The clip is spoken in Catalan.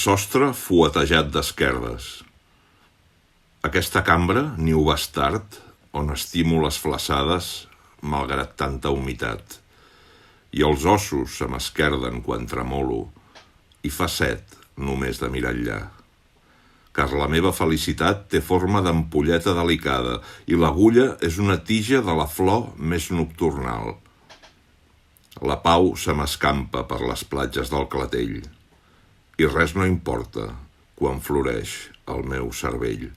sostre fuetejat d'esquerdes. Aquesta cambra, niu bastard, on estimo les flaçades, malgrat tanta humitat. I els ossos se m'esquerden quan tremolo, i fa set només de mirar enllà. Car la meva felicitat té forma d'ampolleta delicada i l'agulla és una tija de la flor més nocturnal. La pau se m'escampa per les platges del Clatell i res no importa quan floreix el meu cervell.